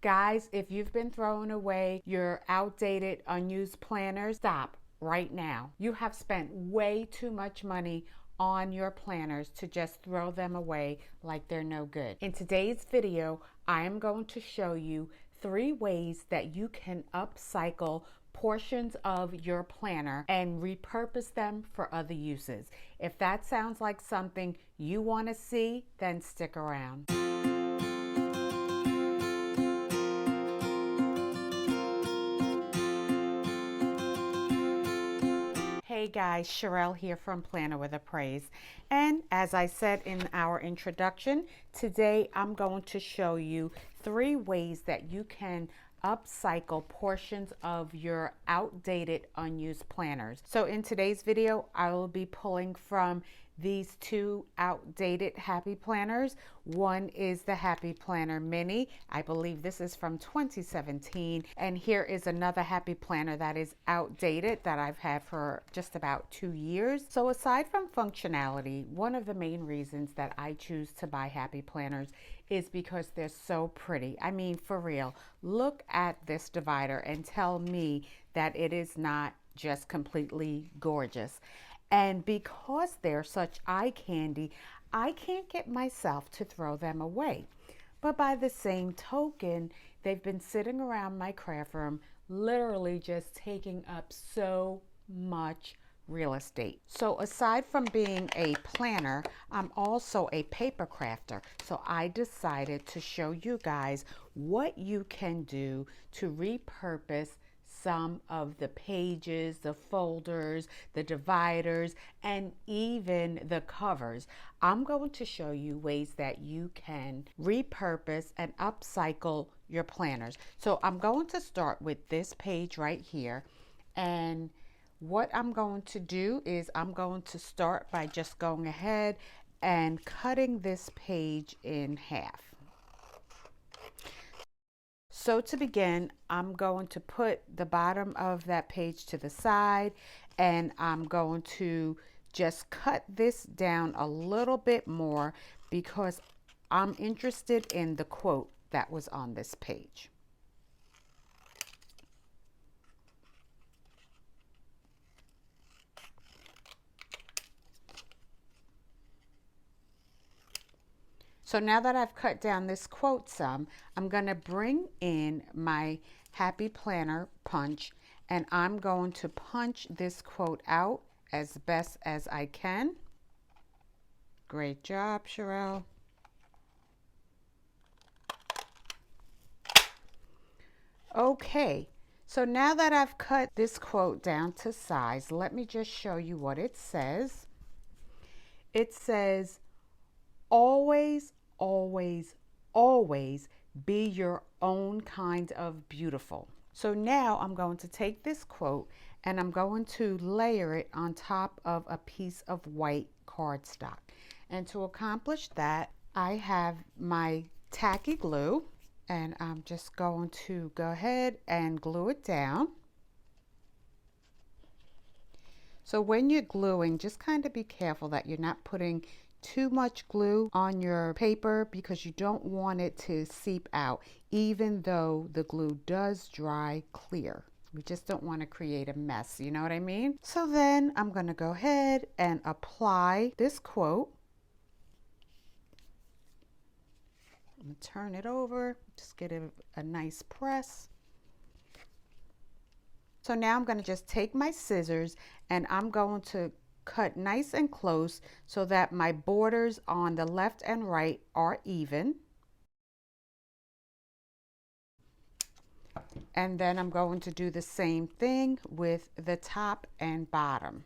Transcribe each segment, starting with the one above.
Guys, if you've been throwing away your outdated, unused planners, stop right now. You have spent way too much money on your planners to just throw them away like they're no good. In today's video, I am going to show you 3 ways that you can upcycle portions of your planner and repurpose them for other uses. If that sounds like something you want to see, then stick around. Hey guys, Charyl here from Planner with a Praise. And as I said in our introduction, today I'm going to show you 3 ways that you can upcycle portions of your outdated, unused planners. So in today's video, I will be pulling from these 2 outdated Happy Planners. One is the Happy Planner Mini. I believe this is from 2017. And here is another Happy Planner that is outdated that I've had for just about 2 years. So aside from functionality, one of the main reasons that I choose to buy Happy Planners is because they're so pretty. I mean, for real, look at this divider and tell me that it is not just completely gorgeous. And because they're such eye candy, I can't get myself to throw them away. But by the same token, they've been sitting around my craft room, literally just taking up so much real estate. So aside from being a planner, I'm also a paper crafter. So I decided to show you guys what you can do to repurpose some of the pages, the folders, the dividers, and even the covers. I'm going to show you ways that you can repurpose and upcycle your planners. So I'm going to start with this page right here. And what I'm going to do is I'm going to start by just going ahead and cutting this page in half. So to begin, I'm going to put the bottom of that page to the side, and I'm going to just cut this down a little bit more because I'm interested in the quote that was on this page. So now that I've cut down this quote some, I'm going to bring in my Happy Planner punch, and I'm going to punch this quote out as best as I can. Great job, Charyl. Okay, so now that I've cut this quote down to size, let me just show you what it says. It says, always, always, always be your own kind of beautiful. So now I'm going to take this quote and I'm going to layer it on top of a piece of white cardstock. And to accomplish that, I have my tacky glue, and I'm just going to go ahead and glue it down. So when you're gluing, just kind of be careful that you're not putting too much glue on your paper because you don't want it to seep out, even though the glue does dry clear. We just don't want to create a mess, you know what I mean? So then I'm going to go ahead and apply this quote. I'm going to turn it over, just get a nice press. So now I'm going to just take my scissors and I'm going to cut nice and close so that my borders on the left and right are even. And then I'm going to do the same thing with the top and bottom.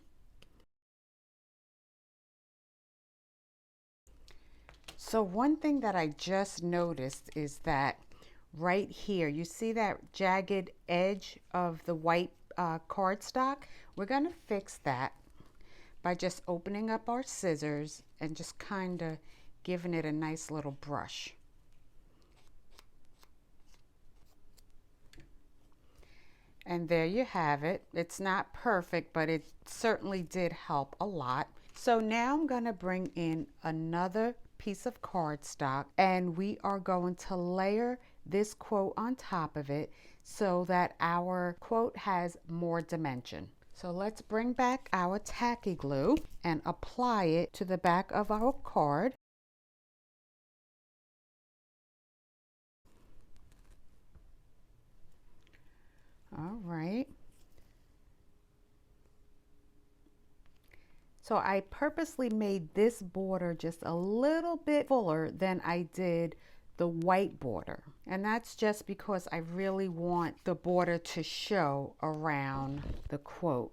So one thing that I just noticed is that right here, you see that jagged edge of the white cardstock? We're going to fix that by just opening up our scissors and just kind of giving it a nice little brush. And there you have it. It's not perfect, but it certainly did help a lot. So now I'm going to bring in another piece of cardstock, and we are going to layer this quote on top of it so that our quote has more dimension. So let's bring back our tacky glue and apply it to the back of our card. All right. So I purposely made this border just a little bit fuller than I did the white border. And that's just because I really want the border to show around the quote.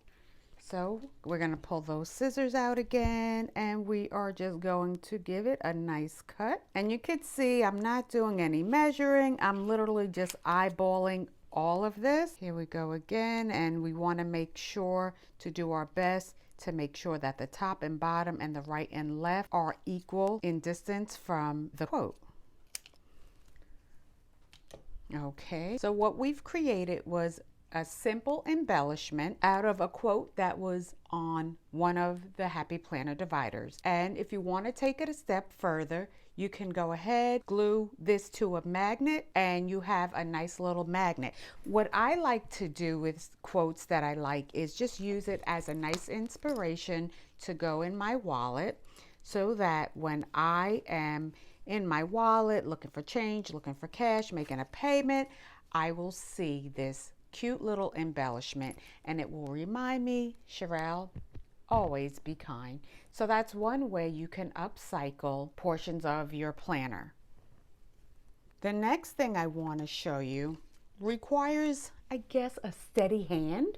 So we're going to pull those scissors out again, and we are just going to give it a nice cut. And you can see I'm not doing any measuring. I'm literally just eyeballing all of this. Here we go again, and we want to make sure to do our best to make sure that the top and bottom and the right and left are equal in distance from the quote. Okay, so what we've created was a simple embellishment out of a quote that was on one of the Happy Planner dividers. And if you want to take it a step further, you can go ahead, glue this to a magnet, and you have a nice little magnet. What I like to do with quotes that I like is just use it as a nice inspiration to go in my wallet, so that when I am in my wallet looking for change, looking for cash, making a payment, I will see this cute little embellishment and it will remind me, Charyl, always be kind. So that's one way you can upcycle portions of your planner. The next thing I want to show you requires, I guess, a steady hand,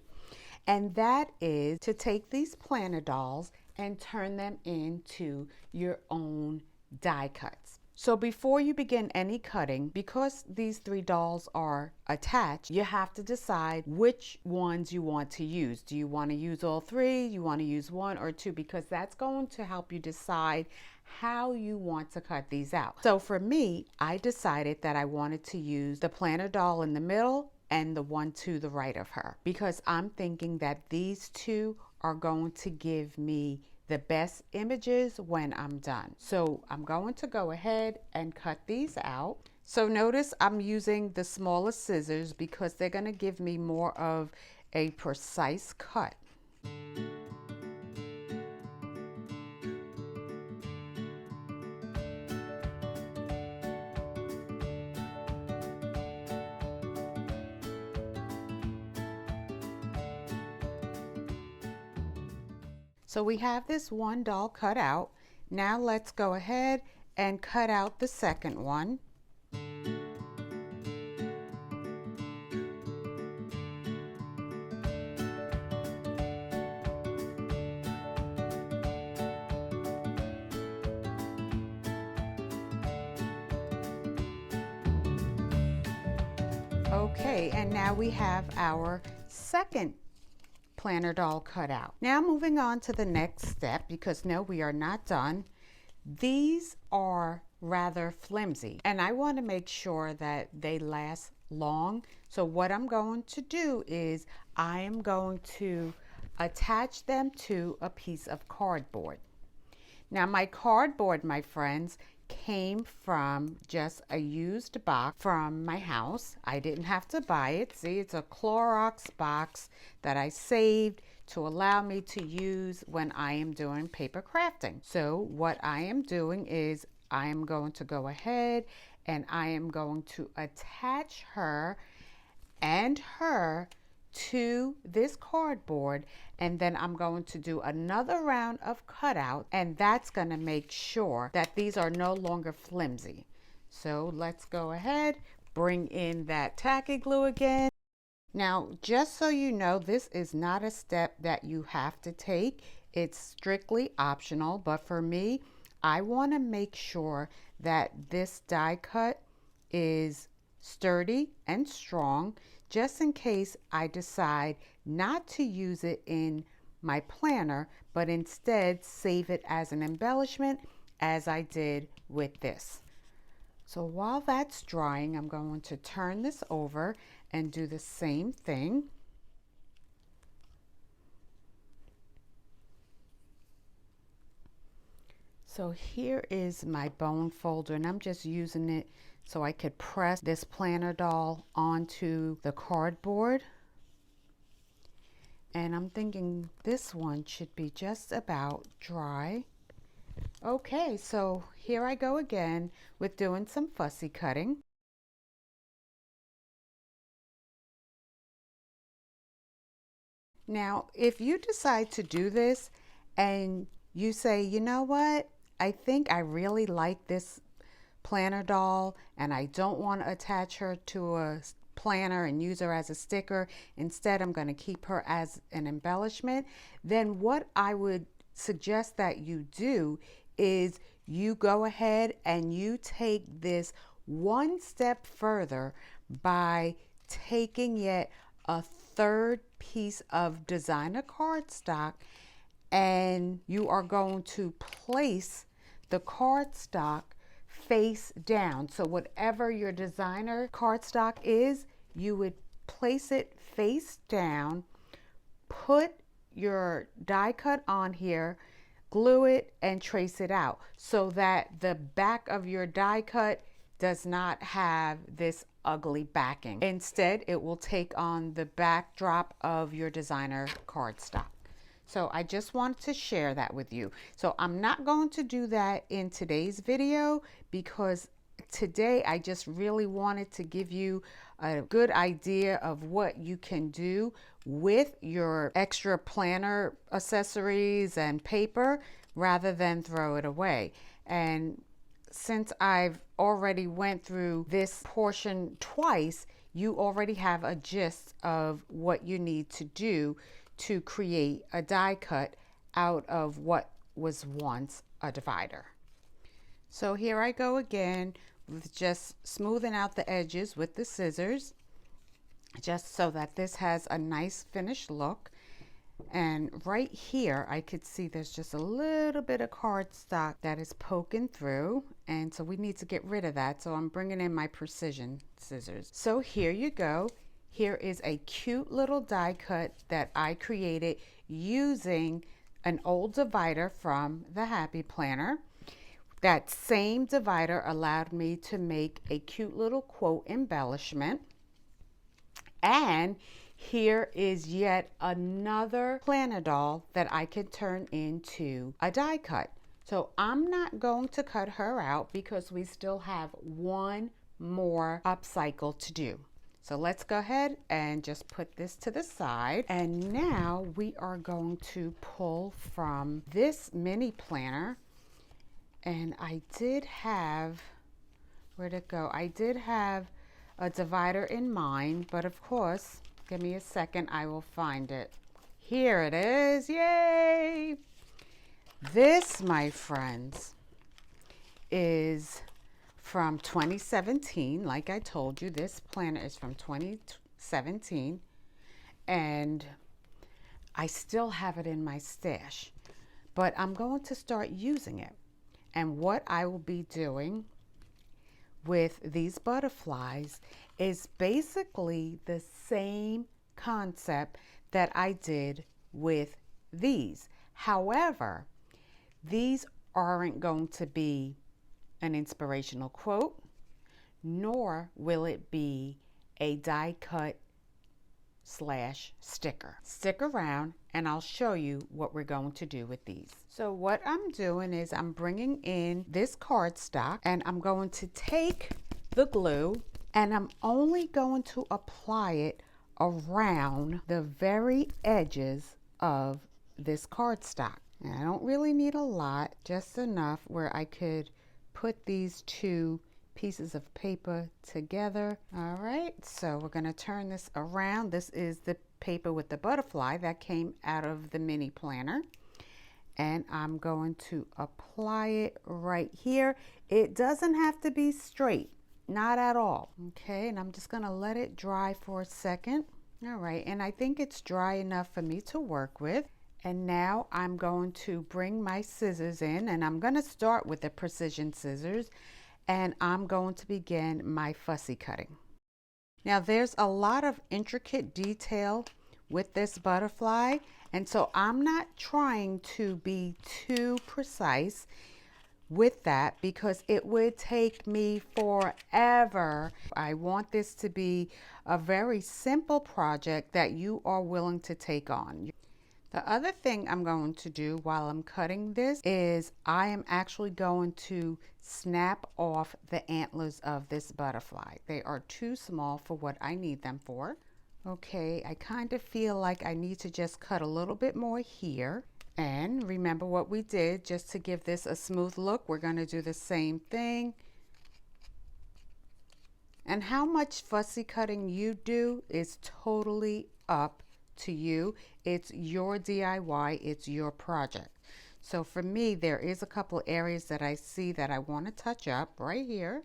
and that is to take these planner dolls and turn them into your own die cuts. So before you begin any cutting, because these 3 dolls are attached, you have to decide which ones you want to use. Do you want to use all 3? You want to use 1 or 2? Because that's going to help you decide how you want to cut these out. So for me, I decided that I wanted to use the planner doll in the middle and the one to the right of her, because I'm thinking that these 2 are going to give me the best images when I'm done. So I'm going to go ahead and cut these out. So notice I'm using the smaller scissors because they're going to give me more of a precise cut. So we have this one doll cut out. Now let's go ahead and cut out the second one. Okay, and now we have our second planner doll cut out. Now moving on to the next step, because no, we are not done. These are rather flimsy and I want to make sure that they last long. So what I'm going to do is I am going to attach them to a piece of cardboard. Now my cardboard, my friends, came from just a used box from my house. I didn't have to buy it. See, it's a Clorox box that I saved to allow me to use when I am doing paper crafting. So what I am doing is I am going to go ahead and I am going to attach her and her to this cardboard, and then I'm going to do another round of cutout, and that's going to make sure that these are no longer flimsy. So let's go ahead, bring in that tacky glue again. Now just so you know, this is not a step that you have to take. It's strictly optional, but for me, I want to make sure that this die cut is sturdy and strong, just in case I decide not to use it in my planner, but instead save it as an embellishment, as I did with this. So while that's drying, I'm going to turn this over and do the same thing. So here is my bone folder, and I'm just using it so I could press this planner doll onto the cardboard. And I'm thinking this one should be just about dry. Okay, so here I go again with doing some fussy cutting. Now, if you decide to do this and you say, you know what, I think I really like this planner doll and I don't want to attach her to a planner and use her as a sticker, instead I'm going to keep her as an embellishment, then what I would suggest that you do is you go ahead and you take this one step further by taking yet a third piece of designer cardstock, and you are going to place the cardstock face down. So whatever your designer cardstock is, you would place it face down, put your die cut on here, glue it, and trace it out so that the back of your die cut does not have this ugly backing. Instead, it will take on the backdrop of your designer cardstock. So I just wanted to share that with you. So I'm not going to do that in today's video because today I just really wanted to give you a good idea of what you can do with your extra planner accessories and paper rather than throw it away. And since I've already went through this portion twice, you already have a gist of what you need to do to create a die cut out of what was once a divider. So here I go again with just smoothing out the edges with the scissors, just so that this has a nice finished look. And right here I could see there's just a little bit of cardstock that is poking through, and so we need to get rid of that. So I'm bringing in my precision scissors. So here you go. Here is a cute little die cut that I created using an old divider from the Happy Planner. That same divider allowed me to make a cute little quote embellishment. And here is yet another planner doll that I could turn into a die cut. So I'm not going to cut her out because we still have one more upcycle to do. So let's go ahead and just put this to the side. And now we are going to pull from this mini planner. And I did have, where'd it go? I did have a divider in mind, but of course, give me a second, I will find it. Here it is, yay! This, my friends, is from 2017. Like I told you, this planner is from 2017, and I still have it in my stash, but I'm going to start using it. And what I will be doing with these butterflies is basically the same concept that I did with these. However, these aren't going to be an inspirational quote, nor will it be a die cut / sticker. Stick around and I'll show you what we're going to do with these. So what I'm doing is I'm bringing in this cardstock and I'm going to take the glue and I'm only going to apply it around the very edges of this cardstock. And I don't really need a lot, just enough where I could put these two pieces of paper together. All right, so we're going to turn this around. This is the paper with the butterfly that came out of the mini planner, and I'm going to apply it right here. It doesn't have to be straight, not at all. Okay, and I'm just going to let it dry for a second. All right, and I think it's dry enough for me to work with. And now I'm going to bring my scissors in, and I'm going to start with the precision scissors, and I'm going to begin my fussy cutting. Now there's a lot of intricate detail with this butterfly, and so I'm not trying to be too precise. with that because it would take me forever. I want this to be a very simple project that you are willing to take on. The other thing I'm going to do while I'm cutting this is I am actually going to snap off the antlers of this butterfly. They are too small for what I need them for. Okay, I kind of feel like I need to just cut a little bit more here. And remember what we did, just to give this a smooth look, we're going to do the same thing. And how much fussy cutting you do is totally up to you. It's your DIY, it's your project. So for me, there is a couple areas that I see that I want to touch up right here.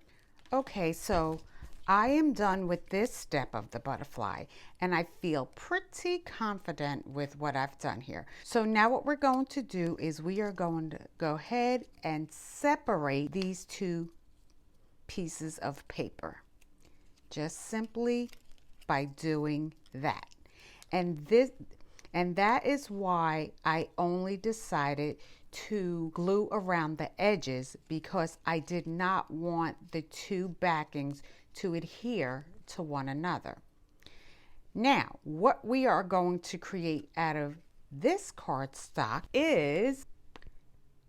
Okay, so I am done with this step of the butterfly and I feel pretty confident with what I've done here. So now what we're going to do is we are going to go ahead and separate these two pieces of paper. Just simply by doing that. And that is why I only decided to glue around the edges, because I did not want the two backings to adhere to one another. Now, what we are going to create out of this cardstock is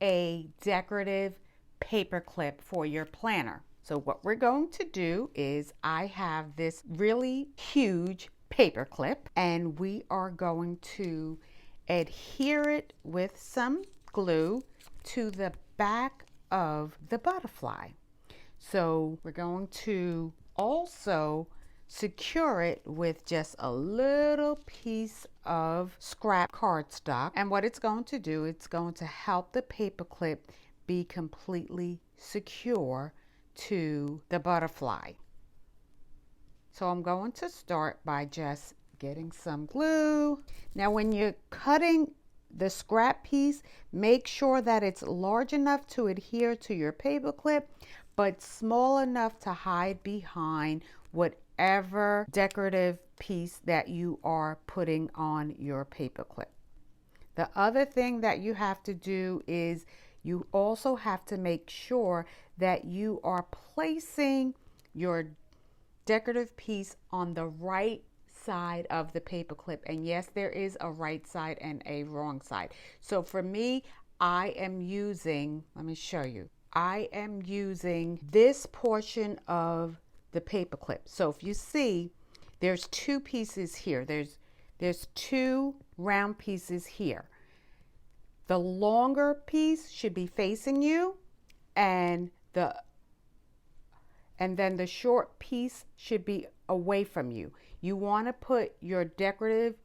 a decorative paper clip for your planner. So what we're going to do is I have this really huge paper clip and we are going to adhere it with some glue to the back of the butterfly. So we're going to also secure it with just a little piece of scrap cardstock. And what it's going to do, it's going to help the paper clip be completely secure to the butterfly. So I'm going to start by just getting some glue. Now when you're cutting the scrap piece, make sure that it's large enough to adhere to your paper clip, but small enough to hide behind whatever decorative piece that you are putting on your paper clip. The other thing that you have to do is you also have to make sure that you are placing your decorative piece on the right side of the paper clip. And yes, there is a right side and a wrong side. So for me, I am using, let me show you. I am using this portion of the paper clip. So if you see, there's two pieces here. There's two round pieces here. The longer piece should be facing you, and then the short piece should be away from you. You want to put your decorative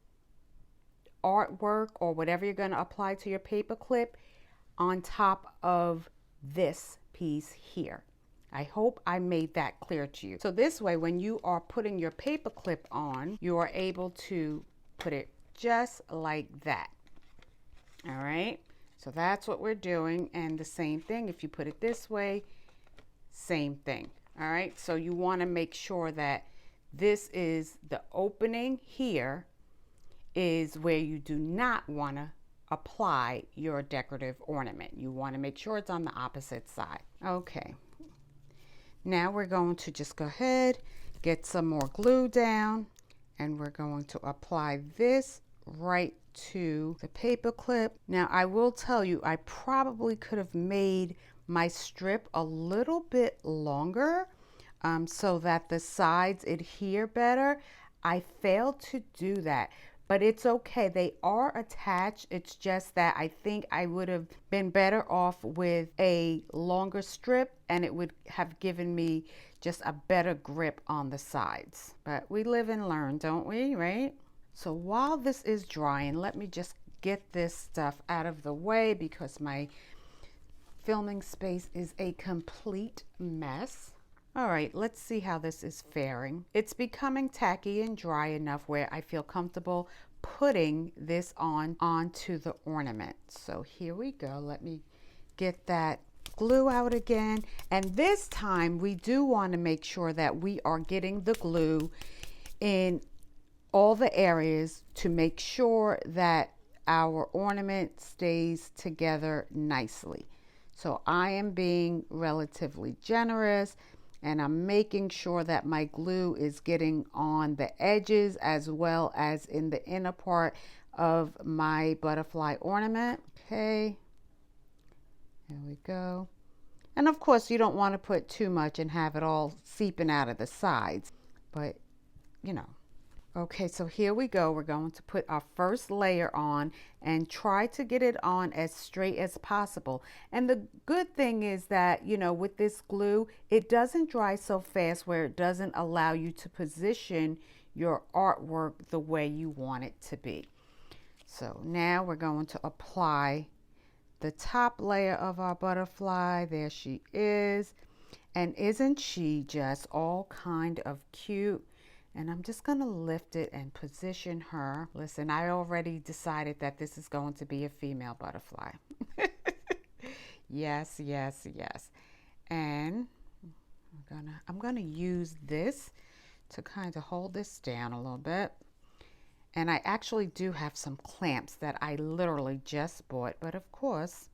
artwork or whatever you're going to apply to your paper clip on top of this piece here. I hope I made that clear to you. So this way, when you are putting your paper clip on, you are able to put it just like that. All right, so that's what we're doing. And the same thing, if you put it this way, same thing. All right, so you want to make sure that this is the opening here is where you do not want to apply your decorative ornament. You want to make sure it's on the opposite side. Okay, now we're going to just go ahead, get some more glue down, and we're going to apply this right to the paper clip. Now I will tell you, I probably could have made my strip a little bit longer so that the sides adhere better. I failed to do that, but it's okay. They are attached. It's just that I think I would have been better off with a longer strip, and it would have given me just a better grip on the sides. But we live and learn, don't we, right? So while this is drying, let me just get this stuff out of the way because my filming space is a complete mess. All right, let's see how this is faring. It's becoming tacky and dry enough where I feel comfortable putting this onto the ornament. So here we go. Let me get that glue out again. And this time we do want to make sure that we are getting the glue in all the areas to make sure that our ornament stays together nicely. So I am being relatively generous, and I'm making sure that my glue is getting on the edges as well as in the inner part of my butterfly ornament. Okay, there we go. And of course you don't want to put too much and have it all seeping out of the sides, but you know. Okay, so here we go. We're going to put our first layer on and try to get it on as straight as possible. And the good thing is that, you know, with this glue, it doesn't dry so fast where it doesn't allow you to position your artwork the way you want it to be. So now we're going to apply the top layer of our butterfly. There she is. And isn't she just all kind of cute? And I'm just going to lift it and position her. Listen, I already decided that this is going to be a female butterfly. Yes, yes, yes. And I'm gonna use this to kind of hold this down a little bit. And I actually do have some clamps that I literally just bought, but of course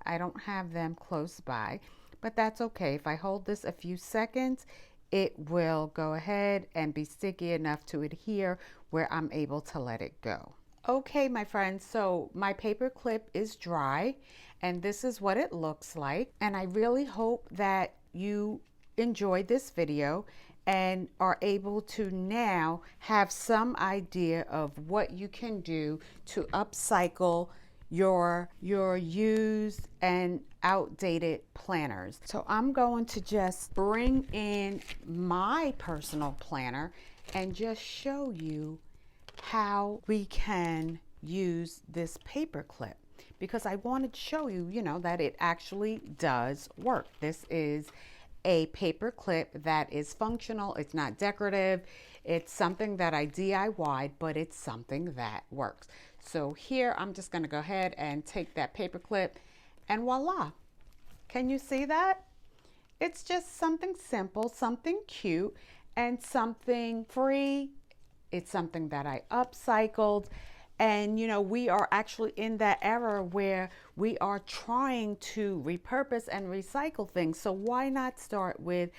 I don't have them close by. But that's okay. If I hold this a few seconds, it will go ahead and be sticky enough to adhere where I'm able to let it go. Okay, my friends, so my paper clip is dry and this is what it looks like. And I really hope that you enjoyed this video and are able to now have some idea of what you can do to upcycle your used and outdated planners. So I'm going to just bring in my personal planner and just show you how we can use this paper clip, because I wanted to show you, you know, that it actually does work. This is a paper clip that is functional. It's not decorative. It's something that I DIY'd, but it's something that works. So here I'm just going to go ahead and take that paper clip and voila. Can you see that? It's just something simple, something cute, and something free. It's something that I upcycled. And you know, we are actually in that era where we are trying to repurpose and recycle things. So why not start with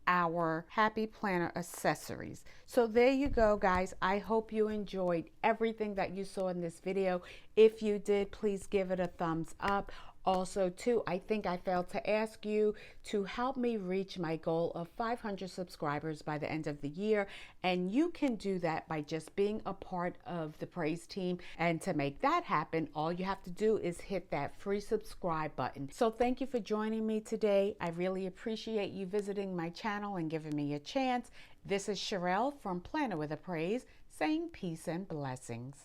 our Happy Planner accessories? So there you go, guys. I hope you enjoyed everything that you saw in this video. If you did, please give it a thumbs up. Also, too, I think I failed to ask you to help me reach my goal of 500 subscribers by the end of the year. And you can do that by just being a part of the Praise team. And to make that happen, all you have to do is hit that free subscribe button. So thank you for joining me today. I really appreciate you visiting my channel and giving me a chance. This is Charyl from Planner with a Praise, saying peace and blessings.